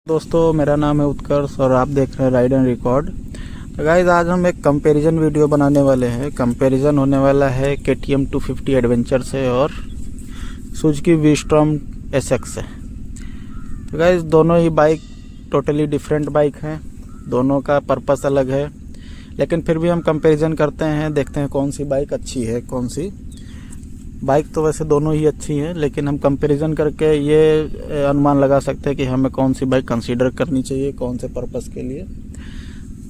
दोस्तों, मेरा नाम है उत्कर्ष और आप देख रहे हैं राइड एंड रिकॉर्ड। तो गाइस, आज हम एक कंपैरिजन वीडियो बनाने वाले हैं। कंपैरिजन होने वाला है KTM 250 एडवेंचर से और सुजुकी वी-स्टॉर्म SX से। तो गाइस, दोनों ही बाइक टोटली डिफरेंट बाइक हैं, दोनों का पर्पस अलग है, लेकिन फिर भी हम कंपैरिजन करते हैं, देखते हैं कौन सी बाइक अच्छी है, कौन सी बाइक। तो वैसे दोनों ही अच्छी हैं, लेकिन हम कंपैरिजन करके ये अनुमान लगा सकते हैं कि हमें कौन सी बाइक कंसीडर करनी चाहिए, कौन से पर्पस के लिए।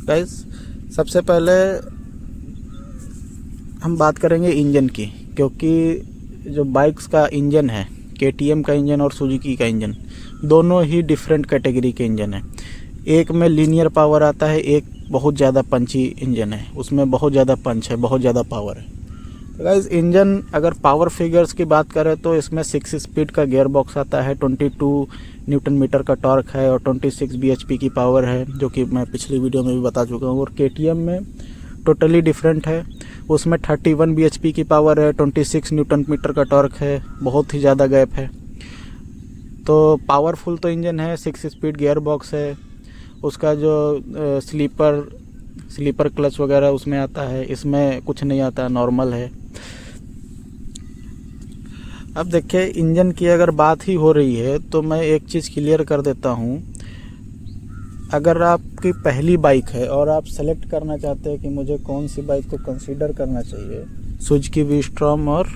गाइस, सबसे पहले हम बात करेंगे इंजन की, क्योंकि जो बाइक्स का इंजन है, KTM का इंजन और सुजुकी का इंजन, दोनों ही डिफरेंट कैटेगरी के इंजन है। एक में लीनियर पावर आता है, एक बहुत ज़्यादा पंची इंजन है, उसमें बहुत ज़्यादा पंच है, बहुत ज़्यादा पावर है। तो गाइस, इंजन अगर पावर फिगर्स की बात करें तो इसमें 6 स्पीड का गियर बॉक्स आता है, 22 न्यूटन मीटर का टॉर्क है और 26 bhp की पावर है, जो कि मैं पिछली वीडियो में भी बता चुका हूँ। और KTM में टोटली डिफरेंट है, उसमें 31 bhp की पावर है, 26 न्यूटन मीटर का टॉर्क है, बहुत ही ज़्यादा गैप है। तो पावरफुल तो इंजन है, 6 स्पीड गियर बॉक्स है, उसका जो स्लीपर क्लच वगैरह उसमें आता है, इसमें कुछ नहीं आता, नॉर्मल है। अब देखिए, इंजन की अगर बात ही हो रही है तो मैं एक चीज़ क्लियर कर देता हूँ। अगर आपकी पहली बाइक है और आप सेलेक्ट करना चाहते हैं कि मुझे कौन सी बाइक को कंसीडर करना चाहिए, सुजुकी वी-स्टॉर्म और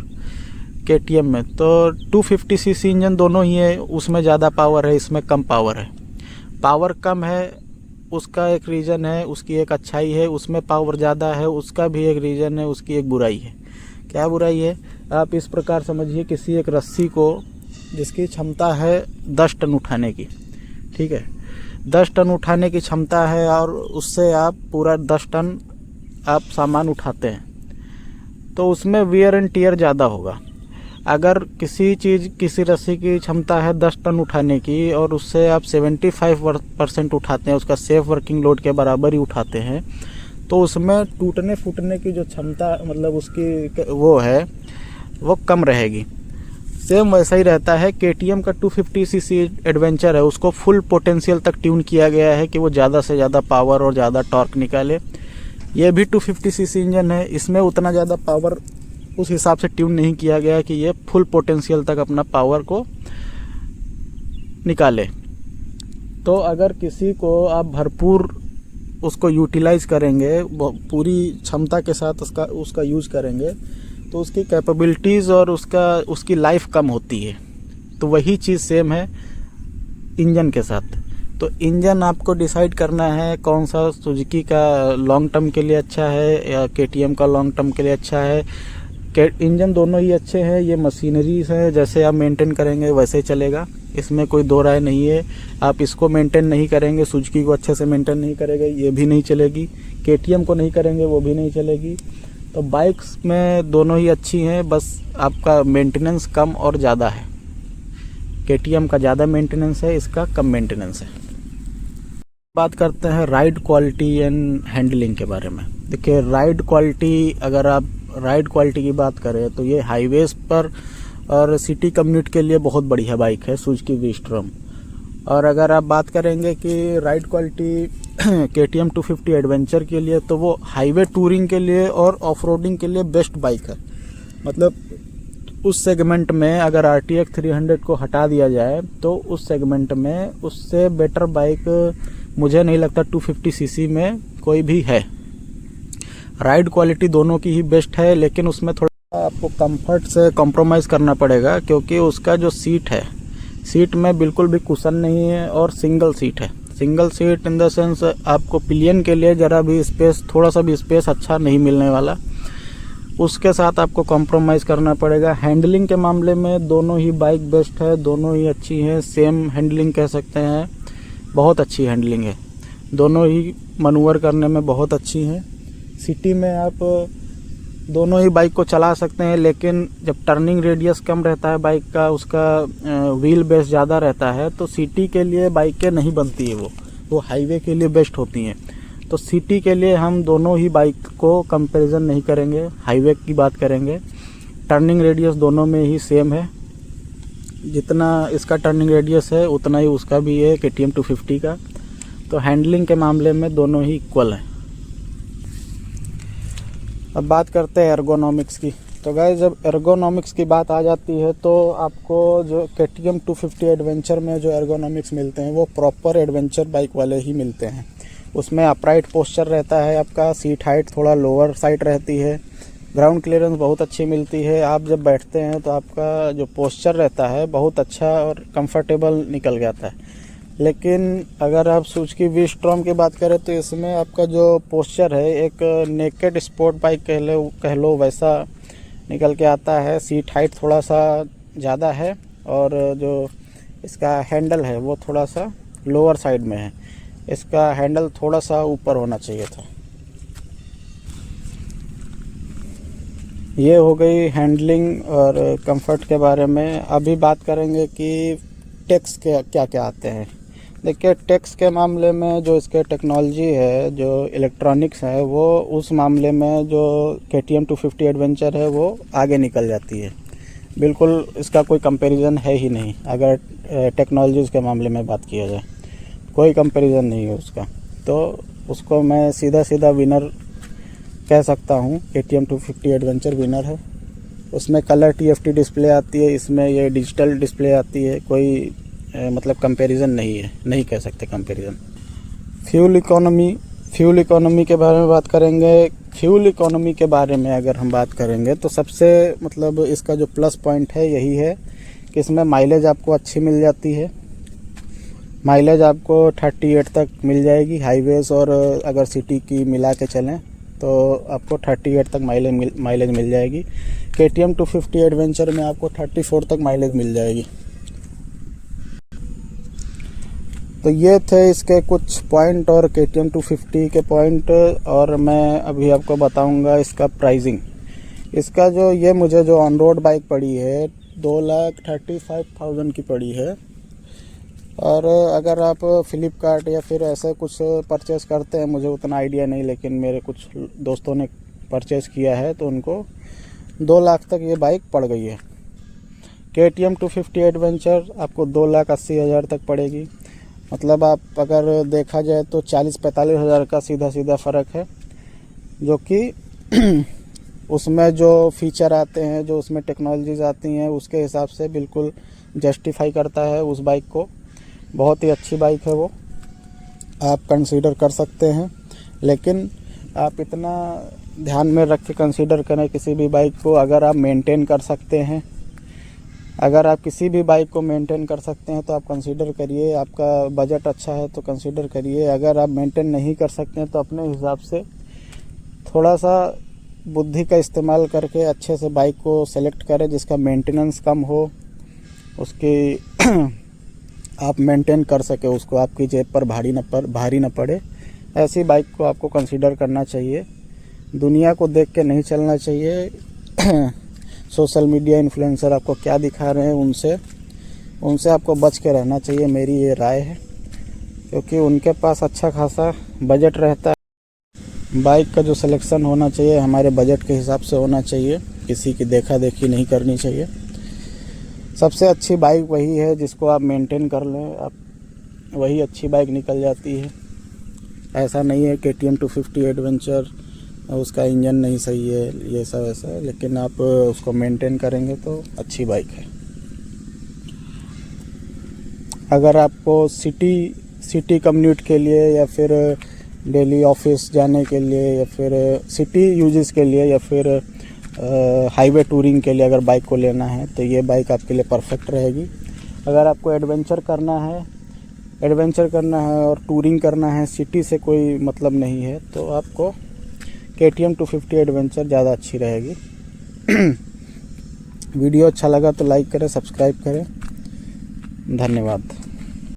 KTM में, तो 250 सीसी इंजन दोनों ही है, उसमें ज़्यादा पावर है, इसमें कम पावर है। पावर कम है उसका एक रीज़न है, उसकी एक अच्छाई है, उसमें पावर ज़्यादा है उसका भी एक रीज़न है, उसकी एक बुराई है। क्या बुराई है? आप इस प्रकार समझिए, किसी एक रस्सी को जिसकी क्षमता है 10 टन उठाने की, ठीक है, 10 टन उठाने की क्षमता है और उससे आप पूरा 10 टन आप सामान उठाते हैं, तो उसमें वियर एंड टियर ज़्यादा होगा। अगर किसी रस्सी की क्षमता है 10 टन उठाने की और उससे आप 75% उठाते हैं, उसका सेफ वर्किंग लोड के बराबर ही उठाते हैं, तो उसमें टूटने फूटने की जो क्षमता, मतलब उसकी वो है, वो कम रहेगी। सेम वैसा ही रहता है। KTM का 250 सीसी एडवेंचर है, उसको फुल पोटेंशियल तक ट्यून किया गया है कि वो ज़्यादा से ज़्यादा पावर और ज़्यादा टॉर्क निकाले। ये भी 250 सीसी इंजन है, इसमें उतना ज़्यादा पावर उस हिसाब से ट्यून नहीं किया गया कि ये फुल पोटेंशियल तक अपना पावर को निकाले। तो अगर किसी को आप भरपूर उसको यूटिलाइज करेंगे, पूरी क्षमता के साथ उसका यूज़ करेंगे, तो उसकी कैपेबिलिटीज़ और उसकी लाइफ कम होती है। तो वही चीज़ सेम है इंजन के साथ। तो इंजन आपको डिसाइड करना है कौन सा सुजुकी का लॉन्ग टर्म के लिए अच्छा है या KTM का लॉन्ग टर्म के लिए अच्छा है। इंजन दोनों ही अच्छे हैं, ये मशीनरीज है, जैसे आप मेंटेन करेंगे वैसे चलेगा, इसमें कोई दो राय नहीं है। आप इसको मेंटेन नहीं करेंगे, सुजुकी को अच्छे से मेंटेन नहीं करेंगे, ये भी नहीं चलेगी। KTM को नहीं करेंगे, वो भी नहीं चलेगी। तो बाइक्स में दोनों ही अच्छी हैं, बस आपका मेंटेनेंस कम और ज़्यादा है। KTM का ज़्यादा मेंटेनेंस है, इसका कम मेंटेनेंस है। बात करते हैं राइड क्वालिटी एंड हैंडलिंग के बारे में। देखिए, राइड क्वालिटी, अगर आप राइड क्वालिटी की बात करें तो ये हाईवेज पर और सिटी कम्यूट के लिए बहुत बढ़िया बाइक है सुजुकी वी-स्टॉर्म। और अगर आप बात करेंगे कि राइड क्वालिटी KTM 250 एडवेंचर के लिए, तो वो हाईवे टूरिंग के लिए और ऑफ रोडिंग के लिए बेस्ट बाइक है। मतलब उस सेगमेंट में अगर RTX 300 को हटा दिया जाए तो उस सेगमेंट में उससे बेटर बाइक मुझे नहीं लगता 250 सीसी में कोई भी है। राइड क्वालिटी दोनों की ही बेस्ट है, लेकिन उसमें थोड़ा आपको कंफर्ट से कॉम्प्रोमाइज़ करना पड़ेगा, क्योंकि उसका जो सीट है, सीट में बिल्कुल भी कुशन नहीं है और सिंगल सीट है। Single seat in the sense आपको पिलियन के लिए ज़रा भी स्पेस, थोड़ा सा भी स्पेस अच्छा नहीं मिलने वाला, उसके साथ आपको कॉम्प्रोमाइज़ करना पड़ेगा। हैंडलिंग के मामले में दोनों ही बाइक बेस्ट है, दोनों ही अच्छी हैं, सेम हैंडलिंग कह सकते हैं, बहुत अच्छी हैंडलिंग है, दोनों ही मनूवर करने में बहुत अच्छी हैं। सिटी में आप दोनों ही बाइक को चला सकते हैं, लेकिन जब टर्निंग रेडियस कम रहता है बाइक का, उसका व्हील बेस ज़्यादा रहता है, तो सिटी के लिए बाइकें नहीं बनती है, वो हाईवे के लिए बेस्ट होती हैं। तो सिटी के लिए हम दोनों ही बाइक को कंपैरिजन नहीं करेंगे, हाईवे की बात करेंगे। टर्निंग रेडियस दोनों में ही सेम है, जितना इसका टर्निंग रेडियस है उतना ही उसका भी है KTM 250 का। तो हैंडलिंग के मामले में दोनों ही इक्वल हैं। अब बात करते हैं एर्गोनॉमिक्स की। तो गाइस जब एर्गोनॉमिक्स की बात आ जाती है तो आपको जो KTM 250 एडवेंचर में जो एर्गोनॉमिक्स मिलते हैं वो प्रॉपर एडवेंचर बाइक वाले ही मिलते हैं। उसमें अपराइट पोस्चर रहता है, आपका सीट हाइट थोड़ा लोअर साइड रहती है, ग्राउंड क्लियरेंस बहुत अच्छी मिलती है। आप जब बैठते हैं तो आपका जो पोस्चर रहता है बहुत अच्छा और कंफर्टेबल निकल जाता है। लेकिन अगर आप सुजुकी वी-स्टॉर्म की बात करें तो इसमें आपका जो पोस्चर है एक नेकेड स्पोर्ट बाइक कह लो वैसा निकल के आता है। सीट हाइट थोड़ा सा ज़्यादा है और जो इसका हैंडल है वो थोड़ा सा लोअर साइड में है। इसका हैंडल थोड़ा सा ऊपर होना चाहिए था। ये हो गई हैंडलिंग और कंफर्ट के बारे में। अभी बात करेंगे कि टैक्स के क्या क्या आते हैं। देखिए टैक्स के मामले में जो इसके टेक्नोलॉजी है, जो इलेक्ट्रॉनिक्स है, वो उस मामले में जो KTM 250 एडवेंचर है वो आगे निकल जाती है। बिल्कुल इसका कोई कंपैरिजन है ही नहीं। अगर टेक्नोलॉजीज़ के मामले में बात किया जाए कोई कंपैरिजन नहीं है उसका। तो उसको मैं सीधा सीधा विनर कह सकता हूँ। KTM 250 एडवेंचर विनर है। उसमें कलर TFT डिस्प्ले आती है, इसमें ये डिजिटल डिस्प्ले आती है। कोई मतलब कंपैरिजन नहीं है, नहीं कह सकते कंपैरिजन। फ्यूल इकोनॉमी के बारे में बात करेंगे। फ्यूल इकोनॉमी के बारे में अगर हम बात करेंगे तो सबसे मतलब इसका जो प्लस पॉइंट है यही है कि इसमें माइलेज आपको अच्छी मिल जाती है। माइलेज आपको 38 तक मिल जाएगी हाईवेज, और अगर सिटी की मिला के चलें तो आपको 38 तक माइलेज मिल जाएगी। KTM 250 एडवेंचर में आपको 34 तक माइलेज मिल जाएगी। तो ये थे इसके कुछ पॉइंट और KTM 250 के पॉइंट। और मैं अभी आपको बताऊंगा इसका प्राइसिंग। इसका जो ये मुझे जो ऑन रोड बाइक पड़ी है 2,35,000 की पड़ी है। और अगर आप फ्लिपकार्ट या फिर ऐसे कुछ परचेस करते हैं, मुझे उतना आइडिया नहीं, लेकिन मेरे कुछ दोस्तों ने परचेस किया है तो उनको 2 लाख तक ये बाइक पड़ गई है। KTM 250 एडवेंचर आपको 2,80,000 तक पड़ेगी। मतलब आप अगर देखा जाए तो 40-45 हज़ार का सीधा सीधा फ़र्क है, जो कि उसमें जो फीचर आते हैं, जो उसमें टेक्नोलॉजीज़ आती हैं, उसके हिसाब से बिल्कुल जस्टिफाई करता है उस बाइक को। बहुत ही अच्छी बाइक है वो, आप कंसीडर कर सकते हैं। लेकिन आप इतना ध्यान में रख के कंसीडर करें किसी भी बाइक को। अगर आप मेंटेन कर सकते हैं, अगर आप किसी भी बाइक को मेंटेन कर सकते हैं तो आप कंसीडर करिए। आपका बजट अच्छा है तो कंसीडर करिए। अगर आप मेंटेन नहीं कर सकते हैं तो अपने हिसाब से थोड़ा सा बुद्धि का इस्तेमाल करके अच्छे से बाइक को सेलेक्ट करें जिसका मेंटेनेंस कम हो, उसकी आप मेंटेन कर सके, उसको आपकी जेब पर भारी न पड़े। ऐसी बाइक को आपको कंसीडर करना चाहिए। दुनिया को देख के नहीं चलना चाहिए। सोशल मीडिया इन्फ्लुएंसर आपको क्या दिखा रहे हैं उनसे आपको बच के रहना चाहिए, मेरी ये राय है। क्योंकि उनके पास अच्छा खासा बजट रहता है। बाइक का जो सिलेक्शन होना चाहिए हमारे बजट के हिसाब से होना चाहिए, किसी की देखा देखी नहीं करनी चाहिए। सबसे अच्छी बाइक वही है जिसको आप मेंटेन कर लें, आप वही अच्छी बाइक निकल जाती है। ऐसा नहीं है KTM 250 एडवेंचर उसका इंजन नहीं सही है, ये सब ऐसा है, लेकिन आप उसको मेंटेन करेंगे तो अच्छी बाइक है। अगर आपको सिटी कम्यूट के लिए या फिर डेली ऑफिस जाने के लिए या फिर सिटी यूजेस के लिए या फिर हाईवे टूरिंग के लिए अगर बाइक को लेना है तो ये बाइक आपके लिए परफेक्ट रहेगी। अगर आपको एडवेंचर करना है और टूरिंग करना है, सिटी से कोई मतलब नहीं है, तो आपको KTM 250 एडवेंचर ज़्यादा अच्छी रहेगी। वीडियो अच्छा लगा तो लाइक करें, सब्सक्राइब करें। धन्यवाद।